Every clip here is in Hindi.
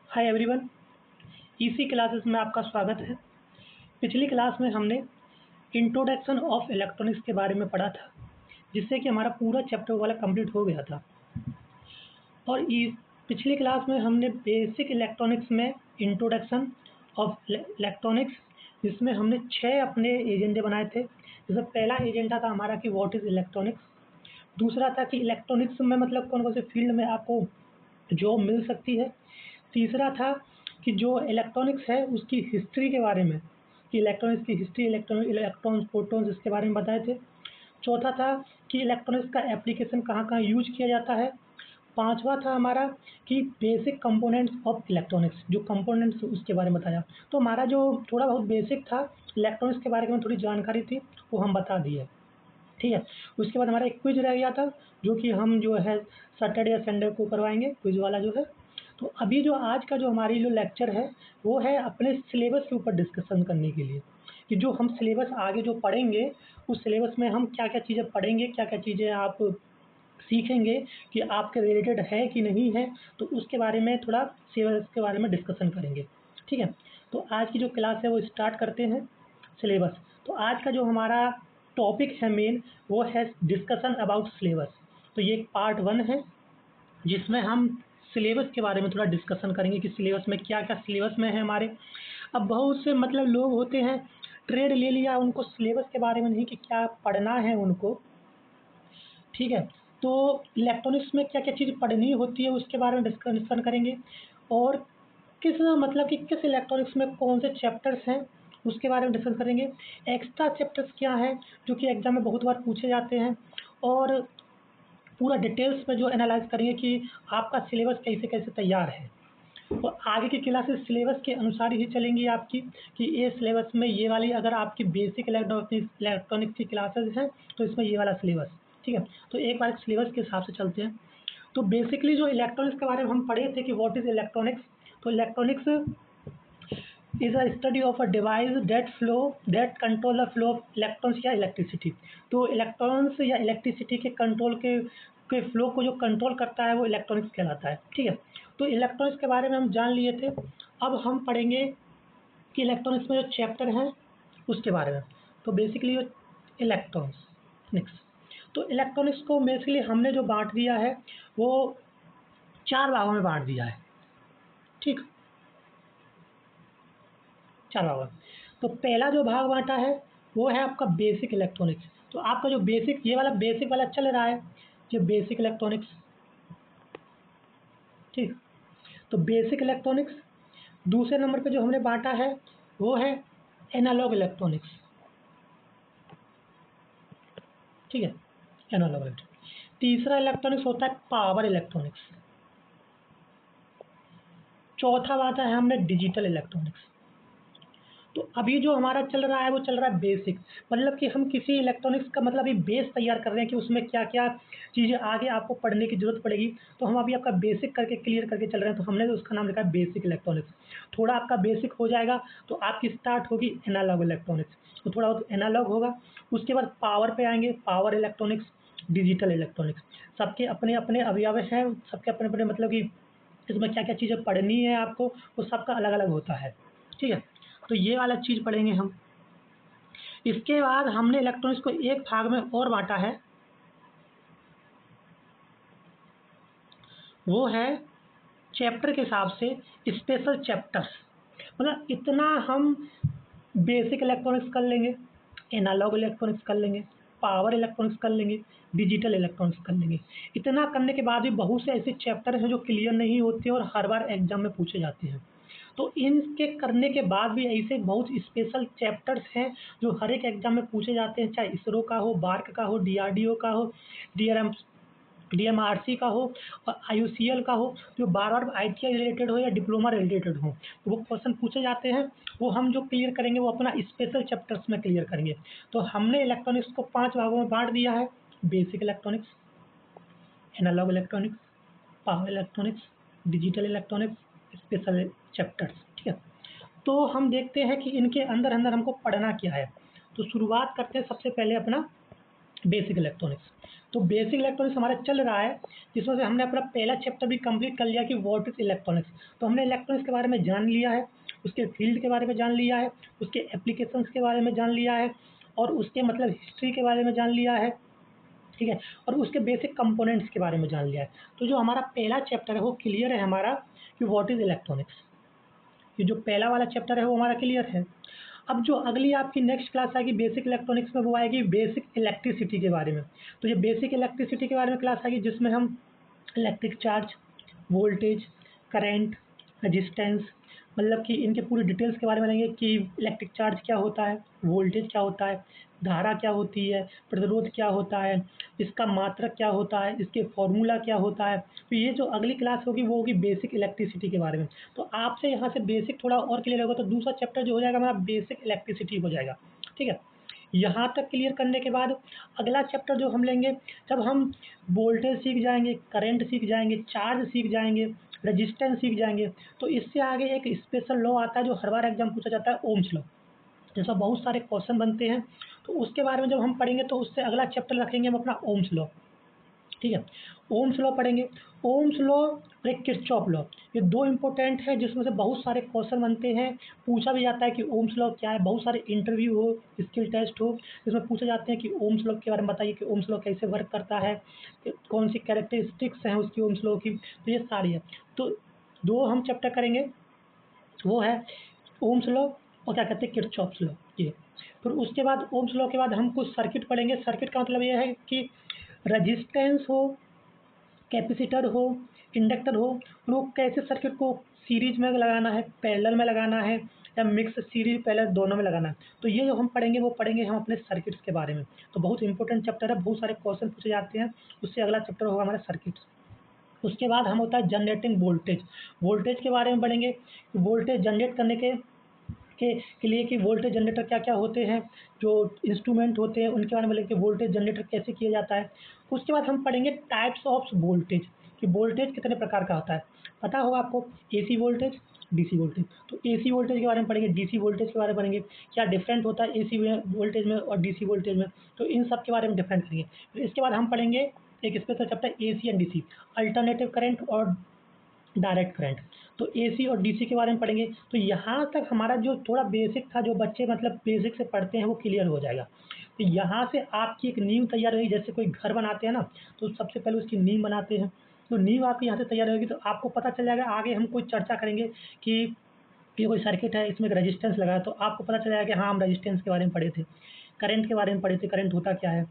Hi everyone. इसी क्लासेस में आपका स्वागत है। पिछली क्लास में हमने इंट्रोडक्शन ऑफ इलेक्ट्रॉनिक्स के बारे में पढ़ा था, जिससे कि हमारा पूरा चैप्टर वाला कंप्लीट हो गया था। और इस पिछली क्लास में हमने बेसिक इलेक्ट्रॉनिक्स में इंट्रोडक्शन ऑफ इलेक्ट्रॉनिक्स, जिसमें हमने 6 अपने एजेंडे बनाए थे। जैसे पहला एजेंडा था हमारा कि व्हाट इज़ इलेक्ट्रॉनिक्स। दूसरा था कि इलेक्ट्रॉनिक्स में मतलब कौन कौन से फील्ड में आपको जॉब मिल सकती है। तीसरा था कि जो इलेक्ट्रॉनिक्स है उसकी हिस्ट्री के बारे में, कि इलेक्ट्रॉनिक्स की हिस्ट्री, इलेक्ट्रॉन्स, प्रोटॉन्स, इसके बारे में बताए थे। चौथा था कि इलेक्ट्रॉनिक्स का एप्लीकेशन कहाँ-कहाँ यूज़ किया जाता है। पाँचवा था हमारा कि बेसिक कंपोनेंट्स ऑफ इलेक्ट्रॉनिक्स, जो कंपोनेंट्स उसके बारे में बताया। तो हमारा जो थोड़ा बहुत बेसिक था इलेक्ट्रॉनिक्स के बारे में, थोड़ी जानकारी थी, वो हम बता दिए। ठीक है। उसके बाद हमारा एक क्विज रह गया था, जो कि हम जो है सैटरडे या संडे को करवाएंगे, क्विज वाला जो है। तो अभी जो आज का जो हमारी जो लेक्चर है, वो है अपने सिलेबस के ऊपर डिस्कशन करने के लिए, कि जो हम सिलेबस आगे जो पढ़ेंगे, उस सिलेबस में हम क्या क्या चीज़ें पढ़ेंगे, क्या क्या चीज़ें आप सीखेंगे कि आपके रिलेटेड है कि नहीं है। तो उसके बारे में थोड़ा सिलेबस के बारे में डिस्कशन करेंगे। ठीक है। तो आज की जो क्लास है वो स्टार्ट करते हैं सिलेबस। तो आज का जो हमारा टॉपिक है मेन, वो है डिस्कशन अबाउट सिलेबस। तो ये एक पार्ट 1 है, जिसमें हम सिलेबस के बारे में थोड़ा डिस्कशन करेंगे कि सिलेबस में क्या-क्या सिलेबस में है हमारे। अब बहुत से मतलब लोग होते हैं, ट्रेड ले लिया, उनको सिलेबस के बारे में नहीं कि क्या पढ़ना है उनको। ठीक है। तो इलेक्ट्रॉनिक्स में क्या-क्या चीज़ पढ़नी होती है उसके बारे में डिस्कशन करेंगे, और किस मतलब कि किस इलेक्ट्रॉनिक्स में कौन से चैप्टर्स हैं उसके बारे में डिस्कस करेंगे। एक्स्ट्रा चैप्टर्स क्या हैं जो कि एग्ज़ाम में बहुत बार पूछे जाते हैं, और पूरा डिटेल्स में जो एनालाइज़ करेंगे कि आपका सिलेबस कैसे-कैसे तैयार है। और आगे की क्लासेस सिलेबस के अनुसार ही चलेंगी आपकी, कि ये सिलेबस में ये वाली, अगर आपकी बेसिक इलेक्ट्रॉनिक्स की क्लासेस हैं, तो इसमें ये वाला सिलेबस। ठीक है। तो एक बार सिलेबस के हिसाब से चलते हैं। तो बेसिकली जो इलेक्ट्रॉनिक्स के बारे में हम पढ़े थे कि व्हाट इज़ इलेक्ट्रॉनिक्स। तो electronics is a study of a device that control the flow of electrons या इलेक्ट्रिसिटी। तो इलेक्ट्रॉन्स या इलेक्ट्रिसिटी के कंट्रोल के फ्लो को जो कंट्रोल करता है, वो इलेक्ट्रॉनिक्स कहलाता है। ठीक है। तो इलेक्ट्रॉनिक्स के बारे में हम जान लिए थे। अब हम पढ़ेंगे कि इलेक्ट्रॉनिक्स में जो चैप्टर हैं उसके बारे में। तो बेसिकली जो इलेक्ट्रॉनिक्स, तो इलेक्ट्रॉनिक्स को बेसिकली हमने जो बांट दिया है, वो 4 भागों में बांट दिया है। ठीक, 4 भागों में। तो पहला जो भाग बांटा है, वो है आपका बेसिक इलेक्ट्रॉनिक्स। तो आपका जो बेसिक, ये वाला बेसिक वाला चल रहा है, ये बेसिक इलेक्ट्रॉनिक्स। ठीक। तो बेसिक इलेक्ट्रॉनिक्स। दूसरे नंबर पे जो हमने बांटा है, वो है एनालॉग इलेक्ट्रॉनिक्स। ठीक है, एनालॉग इलेक्ट्रॉनिक्स। तीसरा इलेक्ट्रॉनिक्स होता है पावर इलेक्ट्रॉनिक्स। चौथा बात है हमने डिजिटल इलेक्ट्रॉनिक्स। तो अभी जो हमारा चल रहा है, वो चल रहा है बेसिक, मतलब कि हम किसी इलेक्ट्रॉनिक्स का मतलब अभी बेस तैयार कर रहे हैं कि उसमें क्या-क्या चीज़ें आगे आपको पढ़ने की ज़रूरत पड़ेगी। तो हम अभी आपका बेसिक करके क्लियर करके चल रहे हैं, तो हमने तो उसका नाम रखा है बेसिक इलेक्ट्रॉनिक्स। थोड़ा आपका बेसिक हो जाएगा तो आपकी स्टार्ट होगी एनालॉग इलेक्ट्रॉनिक्स, तो थोड़ा बहुत एनालॉग होगा। उसके बाद पावर पे आएँगे, पावर इलेक्ट्रॉनिक्स, डिजिटल इलेक्ट्रॉनिक्स। सबके अपने-अपने अवयव हैं, सबके अपने-अपने मतलब कि इसमें क्या-क्या चीज़ें पढ़नी है आपको, वो सबका अलग-अलग होता है। ठीक है। तो ये वाला चीज़ पढ़ेंगे हम। इसके बाद हमने इलेक्ट्रॉनिक्स को एक भाग में और बांटा है, वो है चैप्टर के हिसाब से स्पेशल चैप्टर्स। मतलब इतना हम बेसिक इलेक्ट्रॉनिक्स कर लेंगे, एनालॉग इलेक्ट्रॉनिक्स कर लेंगे, पावर इलेक्ट्रॉनिक्स कर लेंगे, डिजिटल इलेक्ट्रॉनिक्स कर लेंगे। इतना करने के बाद भी बहुत से ऐसे चैप्टर हैं जो क्लियर नहीं होते और हर बार एग्जाम में पूछे जाते हैं। तो इनके करने के बाद भी ऐसे बहुत स्पेशल चैप्टर्स हैं जो हर एक एग्जाम में पूछे जाते हैं, चाहे इसरो का हो, बार्क का हो, डीआरडीओ का हो, डीआरएम डीएमआरसी का हो, और आईयूसीएल का हो, जो बार-बार आईटीआई रिलेटेड हो या डिप्लोमा रिलेटेड हो, तो वो क्वेश्चन पूछे जाते हैं। वो हम जो क्लियर करेंगे, वो अपना स्पेशल चैप्टर्स में क्लियर करेंगे। तो हमने इलेक्ट्रॉनिक्स को 5 भागों में बाँट दिया है, basic electronics, analog electronics, power electronics, digital electronics, special chapters. ठीक है। तो हम देखते हैं कि इनके अंदर-अंदर हमको पढ़ना क्या है। तो शुरुआत करते हैं सबसे पहले अपना बेसिक इलेक्ट्रॉनिक्स। तो बेसिक इलेक्ट्रॉनिक्स हमारा चल रहा है, जिसमें से हमने अपना पहला चैप्टर भी कंप्लीट कर लिया कि व्हाट इज इलेक्ट्रॉनिक्स। तो हमने इलेक्ट्रॉनिक्स के बारे में जान लिया है, उसके फील्ड के बारे में जान लिया है, उसके एप्लीकेशंस के बारे में जान लिया है, और उसके मतलब हिस्ट्री के बारे में जान लिया है, ठीक है, और उसके बेसिक कंपोनेंट्स के बारे में जान लिया है। तो जो हमारा पहला चैप्टर है वो क्लियर है हमारा कि व्हाट इज इलेक्ट्रॉनिक्स। ये जो पहला वाला चैप्टर है वो हमारा क्लियर है। अब जो अगली आपकी नेक्स्ट क्लास आएगी बेसिक इलेक्ट्रॉनिक्स में, वो आएगी बेसिक इलेक्ट्रिसिटी के बारे में। तो ये बेसिक इलेक्ट्रिसिटी के बारे में क्लास आएगी, जिसमें हम electric charge, voltage, current, resistance, मतलब कि इनके पूरी डिटेल्स के बारे में लेंगे कि इलेक्ट्रिक चार्ज क्या होता है, वोल्टेज क्या होता है, धारा क्या होती है, प्रतिरोध क्या होता है, इसका मात्रक क्या होता है, इसके फॉर्मूला क्या होता है। तो ये जो अगली क्लास होगी वो होगी बेसिक इलेक्ट्रिसिटी के बारे में। तो आपसे यहाँ से बेसिक थोड़ा और क्लियर होगा, तो दूसरा चैप्टर जो हो जाएगा हमारा बेसिक इलेक्ट्रिसिटी हो जाएगा, ठीक है। यहाँ तक क्लियर करने के बाद अगला चैप्टर जो हम लेंगे, जब हम वोल्टेज सीख जाएंगे, करंट सीख जाएंगे, चार्ज सीख जाएंगे, रेजिस्टेंस सीख जाएंगे, तो इससे आगे एक स्पेशल लॉ आता है जो हर बार एग्जाम पूछा जाता है, ओम्स लॉ। जैसा बहुत सारे क्वेश्चन बनते हैं, तो उसके बारे में जब हम पढ़ेंगे तो उससे अगला चैप्टर रखेंगे हम अपना ओम्स लॉ, ठीक है। ओम्स लॉ पढ़ेंगे। ओम्स लॉ और एक किरचॉफ लॉ, ये दो इंपॉर्टेंट है जिसमें से बहुत सारे क्वेश्चन बनते हैं। पूछा भी जाता है कि ओम्स लॉ क्या है, बहुत सारे इंटरव्यू हो, स्किल टेस्ट हो, जिसमें पूछे जाते हैं कि ओम्स लॉ के बारे में बताइए कि ओम्स लॉ कैसे वर्क करता है, कौन सी कैरेक्टरिस्टिक्स हैं उसकी ओम्स लॉ की, तो ये सारी है। तो दो हम चैप्टर करेंगे, वो है ओम्स लॉ और क्या कहते हैं किरचॉफ्स लॉ, ये। फिर उसके बाद ओम्स लॉ के बाद हम कुछ सर्किट पढ़ेंगे। सर्किट का मतलब ये है कि रजिस्टेंस हो, कैपेसिटर हो, इंडक्टर हो, उनको कैसे सर्किट को सीरीज में लगाना है, पैरेलल में लगाना है, या मिक्स सीरीज पैरेलल दोनों में लगाना है। तो ये जो हम पढ़ेंगे वो पढ़ेंगे हम अपने सर्किट्स के बारे में। तो बहुत इंपॉर्टेंट चैप्टर है, बहुत सारे क्वेश्चन पूछे जाते हैं। उससे अगला चैप्टर होगा हमारा सर्किट्स। उसके बाद हम होता है जनरेटिंग वोल्टेज। वोल्टेज के बारे में पढ़ेंगे कि वोल्टेज जनरेट करने के लिए कि वोल्टेज जनरेटर क्या-क्या होते हैं, जो इंस्ट्रूमेंट होते हैं उनके बारे में लेके वोल्टेज जनरेटर कैसे किया जाता है। उसके बाद हम पढ़ेंगे टाइप्स ऑफ वोल्टेज, कि वोल्टेज कितने प्रकार का होता है। पता होगा आपको एसी वोल्टेज, डीसी वोल्टेज। तो एसी वोल्टेज के बारे में पढ़ेंगे, डीसी वोल्टेज के बारे में पढ़ेंगे, क्या डिफरेंट होता है एसी में वोल्टेज में और डीसी वोल्टेज में। तो इन सब के बारे में डिफरेंट करेंगे। फिर इसके बाद हम पढ़ेंगे एक special chapter AC and DC, alternative current और डायरेक्ट करंट। तो एसी और डीसी के बारे में पढ़ेंगे। तो यहाँ तक हमारा जो थोड़ा बेसिक था, जो बच्चे मतलब बेसिक से पढ़ते हैं वो क्लियर हो जाएगा। तो यहाँ से आपकी एक नींव तैयार होगी। जैसे कोई घर बनाते हैं ना, तो सबसे पहले उसकी नींव बनाते हैं। तो नींव आपकी यहाँ से तैयार होगी, तो आपको पता चल जाएगा। आगे हम कोई चर्चा करेंगे कि ये कोई सर्किट है, इसमें एक रेजिस्टेंस लगा है, तो आपको पता चल जाएगा कि हाँ हम रेजिस्टेंस के बारे में पढ़े थे, करंट के बारे में पढ़े थे, करंट होता क्या है,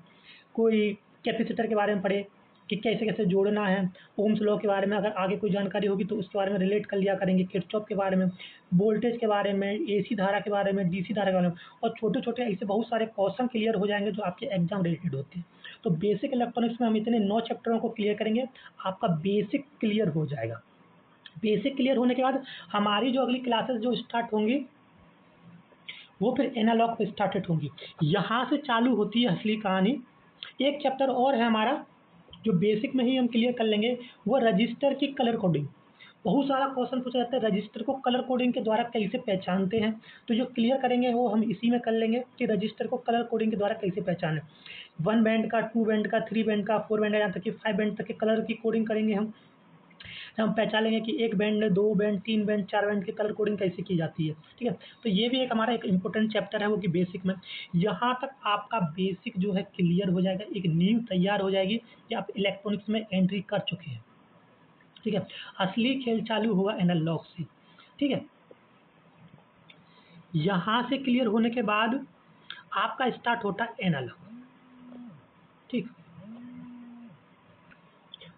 कोई कैपेसिटर के बारे में पढ़े कि कैसे कैसे जोड़ना है। ओम्स लॉ के बारे में अगर आगे कोई जानकारी होगी तो उसके बारे में रिलेट कर लिया करेंगे, किरचॉफ के बारे में, वोल्टेज के बारे में, एसी धारा के बारे में, डीसी धारा के बारे में, और छोटे छोटे ऐसे बहुत सारे क्वेश्चन क्लियर हो जाएंगे जो आपके एग्जाम रिलेटेड होते हैं। तो बेसिक इलेक्ट्रॉनिक्स में हम इतने 9 चैप्टरों को क्लियर करेंगे, आपका बेसिक क्लियर हो जाएगा। बेसिक क्लियर होने के बाद हमारी जो अगली क्लासेस जो स्टार्ट होंगी वो फिर एनालॉग पे स्टार्टेड होंगी। यहाँ से चालू होती है असली कहानी। एक चैप्टर और है हमारा जो बेसिक में ही हम क्लियर कर लेंगे, वो रजिस्टर की कलर कोडिंग। बहुत सारा क्वेश्चन पूछा जाता है रजिस्टर को कलर कोडिंग के द्वारा कैसे पहचानते हैं। तो जो क्लियर करेंगे वो हम इसी में कर लेंगे कि रजिस्टर को कलर कोडिंग के द्वारा कैसे पहचानें। 1 बैंड का, 2 बैंड का, 3 बैंड का, 4 बैंड का, यहाँ तक कि 5 बैंड तक के कलर की कोडिंग करेंगे हम। हम पहचान लेंगे कि 1 बैंड, 2 बैंड, 3 बैंड, 4 बैंड की कलर कोडिंग कैसे की जाती है, ठीक है। तो ये भी एक हमारा एक इम्पोर्टेंट चैप्टर है वो कि बेसिक में। यहाँ तक आपका बेसिक जो है क्लियर हो जाएगा, एक नींव तैयार हो जाएगी कि आप इलेक्ट्रॉनिक्स में एंट्री कर चुके हैं, ठीक है। असली खेल चालू हुआ एनालॉग से, ठीक है। यहाँ से क्लियर होने के बाद आपका स्टार्ट होता है एनालॉग, ठीक।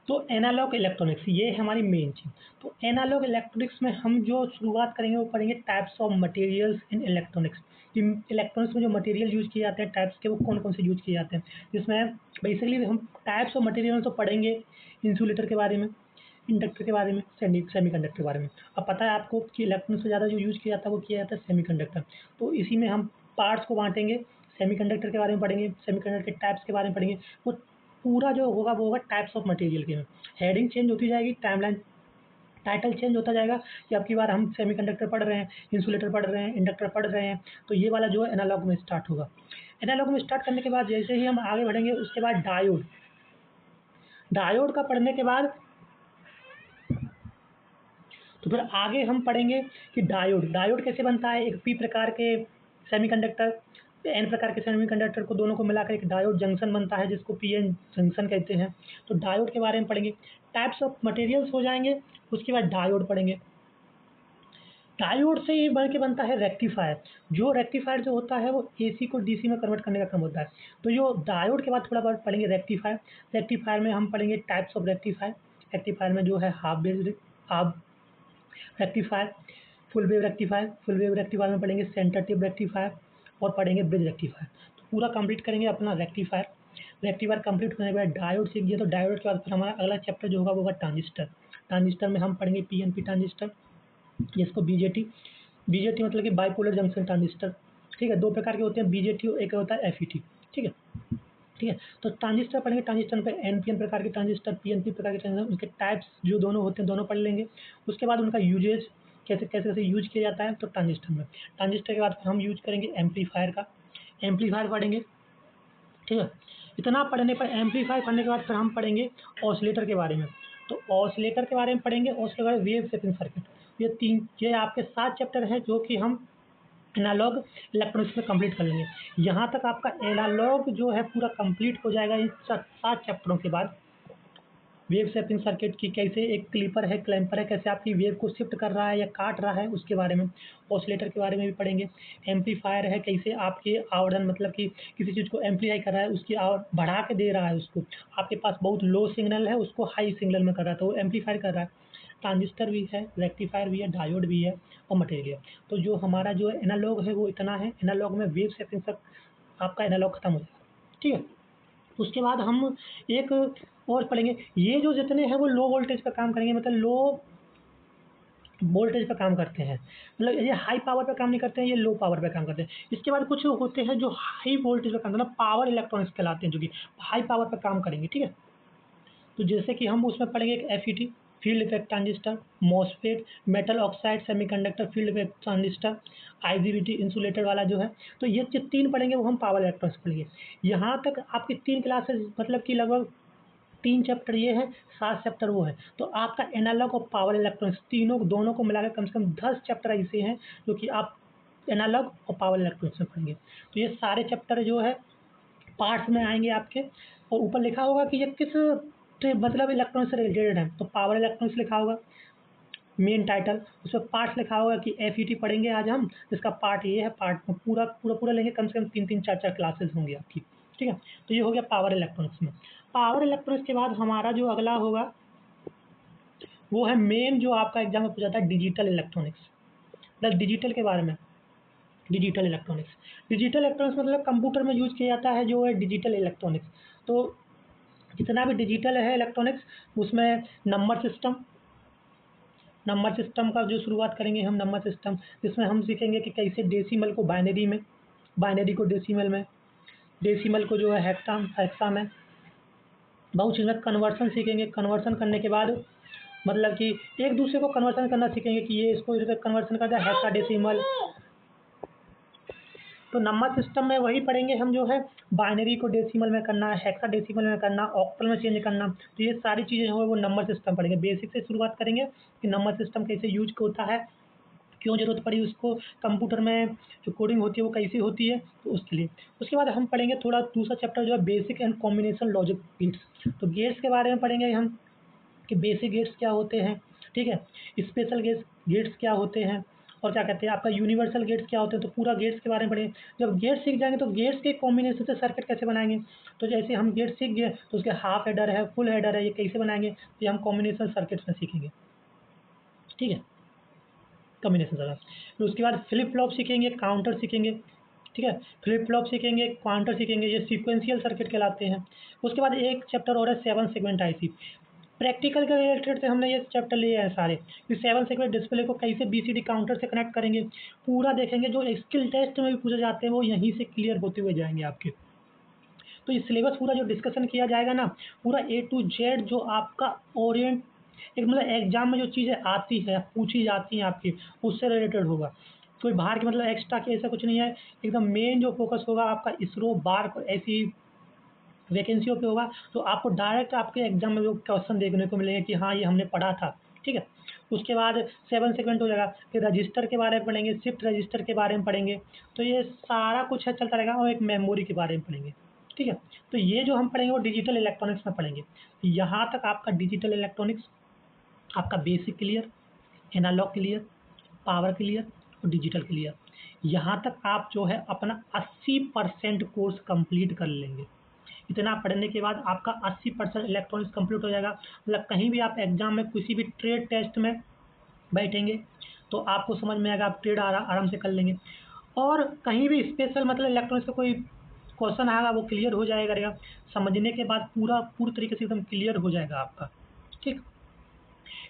तो एनालॉग इलेक्ट्रॉनिक्स ये है हमारी मेन चीज़। तो एनालॉग इलेक्ट्रॉनिक्स में हम जो शुरुआत करेंगे वो पढ़ेंगे types of materials in electronics. कि इलेक्ट्रॉनिक्स में जो मटेरियल यूज़ किए जाते हैं टाइप्स के, वो कौन कौन से यूज़ किए जाते हैं, जिसमें बेसिकली हम टाइप्स ऑफ मटेरियल तो पढ़ेंगे इंसुलेटर के बारे में, इंडक्टर के बारे में, सेमीकंडक्टर के बारे में। अब पता है आपको कि इलेक्ट्रॉनिक्स से ज़्यादा जो यूज़ किया जाता है वो किया जाता है सेमीकंडक्टर। तो इसी में हम पार्ट्स को बांटेंगे, सेमीकंडक्टर के बारे में पढ़ेंगे, सेमीकंडक्टर के टाइप्स के बारे में पढ़ेंगे। वो पूरा जो होगा वो होगा टाइप्स ऑफ मटेरियल के में। हेडिंग चेंज होती जाएगी, टाइटल चेंज होता जाएगा कि अब की बार हम सेमीकंडक्टर पढ़ रहे हैं, इंसुलेटर पढ़ रहे हैं, इंडक्टर पढ़ रहे हैं, तो ये वाला जो है एनालॉग में स्टार्ट होगा। एनालॉग में स्टार्ट करने के बाद जैसे ही हम आगे बढ़ेंगे उसके बाद डायोड। डायोड का पढ़ने के बाद तो फिर आगे हम पढ़ेंगे कि डायोड कैसे बनता है। एक पी प्रकार के सेमीकंडक्टर, एन प्रकार के सेमीकंडक्टर को दोनों को मिलाकर एक डायोड जंक्शन बनता है जिसको पीएन जंक्शन कहते हैं। तो डायोड के बारे में पढ़ेंगे। टाइप्स ऑफ मटेरियल्स हो जाएंगे, उसके बाद डायोड पढ़ेंगे। डायोड से ये बढ़ के बनता है रेक्टिफायर। जो रेक्टिफायर जो होता है वो एसी को डीसी में कन्वर्ट करने का काम होता है। तो जो डायोड के बाद थोड़ा बहुत पढ़ेंगे रेक्टिफायर। रेक्टिफायर में हम पढ़ेंगे टाइप्स ऑफ रेक्टिफायर। रेक्टिफायर में जो है half rectifier, full wave rectifier. Full wave rectifier में पढ़ेंगे सेंटर टिप रेक्टिफायर और पढ़ेंगे ब्रिज रेक्टिफायर। तो पूरा कंप्लीट करेंगे अपना रेक्टिफायर। रेक्टिफायर कंप्लीट होने के बाद डायोड सीख गया, तो डायोड के बाद फिर हमारा अगला चैप्टर जो होगा वो होगा ट्रांजिस्टर। ट्रांजिस्टर में हम पढ़ेंगे पीएनपी ट्रांजिस्टर, जिसको बीजेटी, बीजेटी मतलब कि बाइपोलर जंक्शन ट्रांजिस्टर। ठीक है, दो प्रकार के होते हैं, बीजेटी एक होता है एफईटी। ठीक है, ठीक है। तो ट्रांजिस्टर पढ़ेंगे, ट्रांजिस्टर पे एनपीएन प्रकार के ट्रांजिस्टर, पीएनपी प्रकार के ट्रांजिस्टर, उसके टाइप्स जो दोनों होते हैं दोनों पढ़ लेंगे। उसके बाद उनका यूजेज कैसे कैसे कैसे यूज किया जाता है तो ट्रांजिस्टर में। ट्रांजिस्टर के बाद फिर हम यूज करेंगे एम्पलीफायर का, एम्पलीफायर पढ़ेंगे। ठीक है, इतना पढ़ने पर एम्पलीफायर पढ़ने के बाद फिर हम पढ़ेंगे ऑसिलेटर के बारे में। तो ऑसिलेटर के बारे में पढ़ेंगे, ऑसिलेटर वेव शेपिंग सर्किट। ये आपके 7 चैप्टर हैं जो कि हम एनालॉग इलेक्ट्रॉनिक्स में कंप्लीट कर लेंगे। यहाँ तक आपका एनालॉग जो है पूरा कंप्लीट हो जाएगा इन 7 चैप्टरों के बाद। वेव शेपिंग सर्किट की कैसे एक क्लिपर है, क्लैंपर है, कैसे आपकी वेव को शिफ्ट कर रहा है या काट रहा है उसके बारे में। ऑसिलेटर के बारे में भी पढ़ेंगे। एम्पलीफायर है, कैसे आपके आवर्धन मतलब कि किसी चीज़ को एम्पलीफाई कर रहा है, उसकी आवर बढ़ा के दे रहा है उसको। आपके पास बहुत लो सिग्नल है उसको हाई सिग्नल में कर रहा है तो वो एम्पलीफायर कर रहा है। ट्रांजिस्टर भी है, रेक्टिफायर भी है, डायोड भी है और मटेरियल। तो जो हमारा जो है एनालॉग है वो इतना है। एनालॉग में वेव शेपिंग तक आपका एनालॉग खत्म हो जाएगा। ठीक है, उसके बाद हम एक और पढ़ेंगे। ये जो जितने हैं वो लो वोल्टेज पे काम करेंगे, मतलब लो वोल्टेज पे काम करते हैं, मतलब ये हाई पावर पे काम नहीं करते हैं, ये लो पावर पे काम करते हैं। इसके बाद कुछ होते हैं जो हाई वोल्टेज पे काम करते हैं, पावर इलेक्ट्रॉनिक्स कहलाते हैं, जो कि हाई पावर पे काम करेंगे। ठीक है, तो जैसे कि हम उसमें पढ़ेंगे एक FET, field effect transistor, MOSFET, metal oxide semiconductor field effect transistor, IGBT insulator वाला जो है। तो ये जो 3 पढ़ेंगे वो हम पावर इलेक्ट्रॉनिक्स पढ़ेंगे। यहाँ तक आपकी 3 क्लासेस मतलब कि लगभग 3 चैप्टर ये है, 7 चैप्टर वो है। तो आपका एनालॉग और पावर इलेक्ट्रॉनिक्स तीनों दोनों को मिलाकर कम से कम 10 चैप्टर ऐसे हैं जो कि आप एनालॉग और पावर इलेक्ट्रॉनिक्स में पढ़ेंगे। तो ये सारे चैप्टर जो है पार्ट्स में आएंगे आपके, और ऊपर लिखा होगा कि ये किस मतलब इलेक्ट्रॉनिक्स से रिलेटेड है। तो पावर इलेक्ट्रॉनिक्स लिखा होगा मेन टाइटल, उसमें पार्ट्स लिखा होगा कि एफईटी पढ़ेंगे आज हम, जिसका पार्ट ये है। पार्ट में पूरा पूरा पूरा लेंगे, कम से कम 3-3 4-4 क्लासेस होंगी आपकी। ठीक है, तो ये हो गया पावर इलेक्ट्रॉनिक्स में। पावर इलेक्ट्रॉनिक्स के बाद हमारा जो अगला होगा वो है मेन, जो आपका एग्जाम में पूछा था, डिजिटल इलेक्ट्रॉनिक्स। मतलब डिजिटल के बारे में, डिजिटल इलेक्ट्रॉनिक्स। डिजिटल इलेक्ट्रॉनिक्स मतलब कंप्यूटर में यूज किया जाता है जो है डिजिटल इलेक्ट्रॉनिक्स। तो जितना भी डिजिटल है इलेक्ट्रॉनिक्स उसमें नंबर सिस्टम का जो शुरुआत करेंगे हम, नंबर सिस्टम जिसमें हम सीखेंगे कि कैसे डेसिमल को बाइनरी में, बाइनरी को डेसिमल में, डेसिमल को जो है हेक्सा में, बहुत चीज़ में कन्वर्सन सीखेंगे। कन्वर्सन करने के बाद मतलब कि एक दूसरे को कन्वर्सन करना सीखेंगे कि ये इसको इधर कन्वर्सन करता है हेक्साडेसिमल। तो नंबर सिस्टम में वही पढ़ेंगे हम जो है बाइनरी को डेसिमल में करना, हेक्साडेसिमल में करना, ऑक्टल में चेंज करना। तो ये सारी चीज़ें जो है वो नंबर सिस्टम पढ़ेंगे। बेसिक से शुरुआत करेंगे कि नंबर सिस्टम कैसे यूज होता है, क्यों ज़रूरत पड़ी उसको, कंप्यूटर में जो कोडिंग होती है वो कैसी होती है, तो उसके लिए। उसके बाद हम पढ़ेंगे थोड़ा दूसरा चैप्टर जो है basic and combination logic gates. तो गेट्स के बारे में पढ़ेंगे हम कि बेसिक गेट्स क्या होते हैं, ठीक है, स्पेशल गेट्स क्या होते हैं, और क्या कहते हैं आपका यूनिवर्सल गेट्स क्या होते हैं। तो पूरा गेट्स के बारे में पढ़ेंगे। जब गेट्स सीख जाएंगे तो गेट्स के कॉम्बिनेशन से सर्किट कैसे बनाएंगे। तो जैसे हम गेट सीख गए तो उसके हाफ हेडर है, फुल हेडर है, ये कैसे बनाएंगे, तो ये हम कॉम्बिनेशन सर्किट्स में सीखेंगे। ठीक है, कॉम्बिनेशन सर्किट। फिर उसके बाद फ्लिप फ्लॉप सीखेंगे, काउंटर सीखेंगे। ठीक है, फ्लिप फ्लॉप सीखेंगे, काउंटर सीखेंगे, ये सीक्वेंशियल सर्किट कहलाते हैं। उसके बाद एक चैप्टर और है 7 सेगमेंट आईसी। प्रैक्टिकल के रिलेटेड से हमने ये चैप्टर लिए हैं सारे कि 7 सेगमेंट डिस्प्ले को कैसे बीसीडी काउंटर से कनेक्ट करेंगे, पूरा देखेंगे। जो स्किल टेस्ट में भी पूछे जाते हैं वो यहीं से क्लियर होते हुए जाएंगे आपके। तो ये सिलेबस पूरा जो डिस्कशन किया जाएगा ना, पूरा A to Z जो आपका ओरिएंट एक मतलब एग्ज़ाम में जो चीज़ें आती है, पूछी जाती हैं आपकी, उससे रिलेटेड होगा। कोई बाहर की मतलब एक्स्ट्रा की ऐसा कुछ नहीं है, एकदम मेन जो फ़ोकस होगा आपका इसरो, बार्क ऐसी वैकेंसियों पे होगा, तो आपको डायरेक्ट आपके एग्ज़ाम में वो क्वेश्चन देखने को मिलेंगे कि हाँ, ये हमने पढ़ा था, ठीक है? उसके बाद 7 सेगमेंट हो जाएगा, फिर रजिस्टर के बारे में पढ़ेंगे, शिफ्ट रजिस्टर के बारे में पढ़ेंगे, तो ये सारा कुछ है चलता रहेगा और एक मेमोरी के बारे में पढ़ेंगे, ठीक है? तो ये जो हम पढ़ेंगे वो डिजिटल इलेक्ट्रॉनिक्स में पढ़ेंगे। यहाँ तक आपका डिजिटल इलेक्ट्रॉनिक्स, आपका basic clear, analog clear, power clear और डिजिटल क्लियर। यहाँ तक आप जो है अपना 80% कोर्स कंप्लीट कर लेंगे। इतना पढ़ने के बाद आपका 80% इलेक्ट्रॉनिक्स कंप्लीट हो जाएगा। मतलब कहीं भी आप एग्ज़ाम में किसी भी ट्रेड टेस्ट में बैठेंगे, तो आपको समझ में आएगा, आप ट्रेड आराम से कर लेंगे। और कहीं भी स्पेशल मतलब इलेक्ट्रॉनिक्स का कोई क्वेश्चन आएगा, वो क्लियर हो जाया करेगा। समझने के बाद पूरी तरीके से एकदम क्लियर हो जाएगा आपका, ठीक।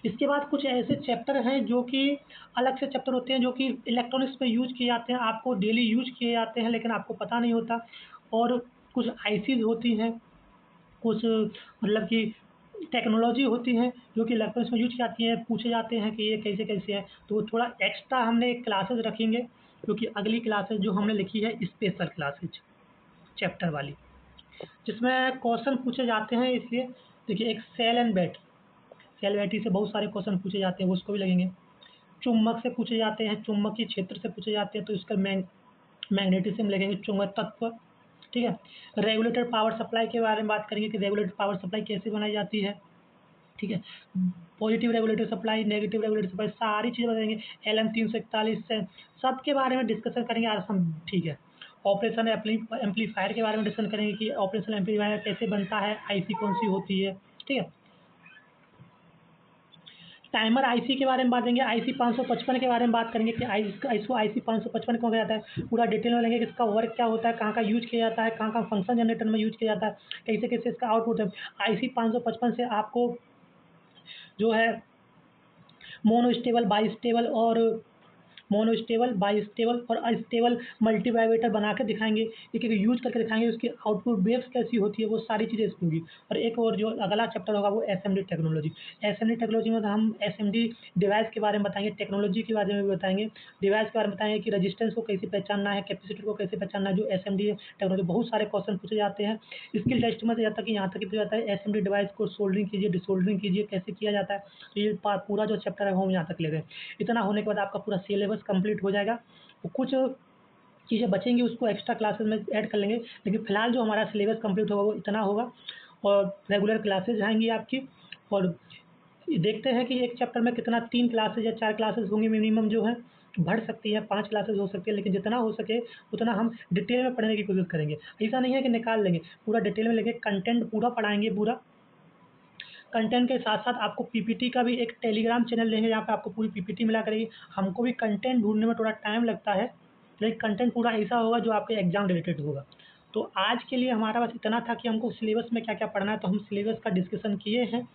इसके बाद कुछ ऐसे चैप्टर हैं जो कि अलग से चैप्टर होते हैं, जो कि इलेक्ट्रॉनिक्स में यूज़ किए जाते हैं, आपको डेली यूज़ किए जाते हैं, लेकिन आपको पता नहीं होता। और कुछ आईसीज़ होती हैं, कुछ मतलब कि टेक्नोलॉजी होती है जो कि इलेक्ट्रॉनिक्स में यूज़ की जाती है, पूछे जाते हैं कि ये कैसे-कैसे है। तो वो थोड़ा एक्स्ट्रा हमने क्लासेस रखेंगे, क्योंकि अगली क्लासेस जो हमने लिखी है स्पेशल क्लासेज चैप्टर वाली, जिसमें क्वेश्चन पूछे जाते हैं। इसलिए देखिए, एक cell and battery, cell battery से बहुत सारे क्वेश्चन पूछे जाते हैं, वो उसको भी लगेंगे। चुम्बक से पूछे जाते हैं, चुम्बकीय क्षेत्र से पूछे जाते हैं, तो इसका मैग्नेटिज़्म लगेंगे, चुंबक तत्व, ठीक है। रेगुलेटेड पावर सप्लाई के बारे में बात करेंगे कि रेगुलेटेड पावर सप्लाई कैसे बनाई जाती है, ठीक है। Positive regulatory supply, negative regulatory supply, सारी चीज़ें बताएँगे। LM 341 से सबके बारे में डिस्कशन करेंगे आज हम, ठीक है। ऑपरेशन एम्पलीफायर के बारे में डिस्कशन करेंगे कि ऑपरेशन एम्पलीफायर कैसे बनता है, आईसी कौन-सी होती है, ठीक है। टाइमर आईसी के बारे में बात करेंगे, आईसी 555 के बारे में बात करेंगे कि इसको आईसी 555 क्यों कहा जाता है, पूरा डिटेल में लेंगे कि इसका वर्क क्या होता है, कहाँ यूज़ किया जाता है, कहाँ फंक्शन जनरेटर में यूज़ किया जाता है, कैसे-कैसे इसका आउटपुट है। आईसी 555 से आपको जो है मोनोस्टेबल, बाइस्टेबल और अस्टेबल मल्टीवाइब्रेटर बना के दिखाएँगे, एक-एक यूज़ करके दिखाएँगे, उसकी आउटपुट वेव्स कैसी होती है, वो सारी चीज़ें इसमें होंगी। और एक और जो अगला चैप्टर होगा वो एसएमडी टेक्नोलॉजी। एसएमडी टेक्नोलॉजी में हम एसएमडी डिवाइस के बारे में बताएँगे, टेक्नोलॉजी के बारे में भी बताएँगे, डिवाइस के बारे में बताएँगे कि रजिस्टेंस को कैसे पहचानना है, कैपेसिटर को कैसे पहचानना है, जो एसएमडी टेक्नोलॉजी बहुत सारे क्वेश्चन पूछे जाते हैं। स्किल टेस्ट में तो यहाँ तक ही पूछा जाता है, एसएमडी डिवाइस को सोल्डरिंग कीजिए, डिसोल्डरिंग कीजिए, कैसे किया जाता है। तो ये पूरा जो चैप्टर है वो हम यहाँ तक ले गए। इतना होने के बाद आपका पूरा सिलेबस कंप्लीट हो जाएगा। तो कुछ चीज़ें बचेंगी, उसको एक्स्ट्रा क्लासेस में ऐड कर लेंगे, लेकिन फिलहाल जो हमारा सिलेबस कंप्लीट होगा वो इतना होगा। और रेगुलर क्लासेस आएँगी आपकी। और देखते हैं कि एक चैप्टर में कितना 3 क्लासेस या 4 क्लासेस होंगी मिनिमम, जो है बढ़ सकती है, 5 क्लासेस हो सकती है, लेकिन जितना हो सके उतना हम डिटेल में पढ़ने की कोशिश करेंगे। ऐसा नहीं है कि निकाल लेंगे, पूरा डिटेल में लेके कंटेंट पूरा पढ़ाएँगे पूरा। कंटेंट के साथ-साथ आपको पीपीटी का भी एक टेलीग्राम चैनल देंगे, जहाँ पे आपको पूरी पीपीटी मिला करेगी। हमको भी कंटेंट ढूँढने में थोड़ा टाइम लगता है, लेकिन कंटेंट पूरा ऐसा होगा जो आपके एग्ज़ाम रिलेटेड होगा। तो आज के लिए हमारा बस इतना था कि हमको सिलेबस में क्या-क्या पढ़ना है, तो हम सिलेबस का डिस्कशन किए हैं।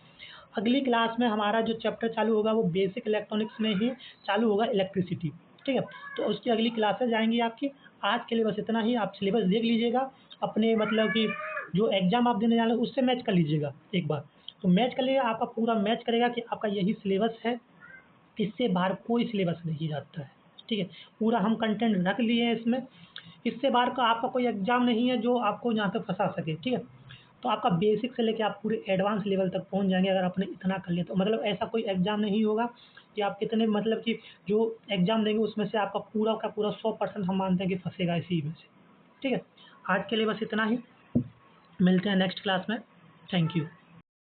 अगली क्लास में हमारा जो चैप्टर चालू होगा वो बेसिक इलेक्ट्रॉनिक्स में ही चालू होगा, इलेक्ट्रिसिटी, ठीक है? तो उसकी अगली क्लासेज़ आएँगी आपकी। आज के लिए बस इतना ही। आप सिलेबस देख लीजिएगा, अपने मतलब कि जो एग्ज़ाम आप देने जा रहे हो उससे मैच कर लीजिएगा एक बार। तो मैच कर लीजिएगा, आपका पूरा मैच करेगा कि आपका यही सिलेबस है, इससे बाहर कोई सिलेबस नहीं जाता है, ठीक है? पूरा हम कंटेंट रख लिए हैं इसमें, इससे बाहर का आपका कोई एग्ज़ाम नहीं है जो आपको यहाँ पे फँसा सके, ठीक है? तो आपका बेसिक से लेके आप पूरे एडवांस लेवल तक पहुँच जाएँगे अगर आपने इतना कर लिया तो। मतलब ऐसा कोई एग्ज़ाम नहीं होगा कि आप कितने मतलब कि जो एग्ज़ाम देंगे उसमें से आपका पूरा का पूरा 100% हम मानते हैं कि फँसेगा इसी में से, ठीक है? आज के लिए बस इतना ही। मिलते हैं नेक्स्ट क्लास में। Thank you.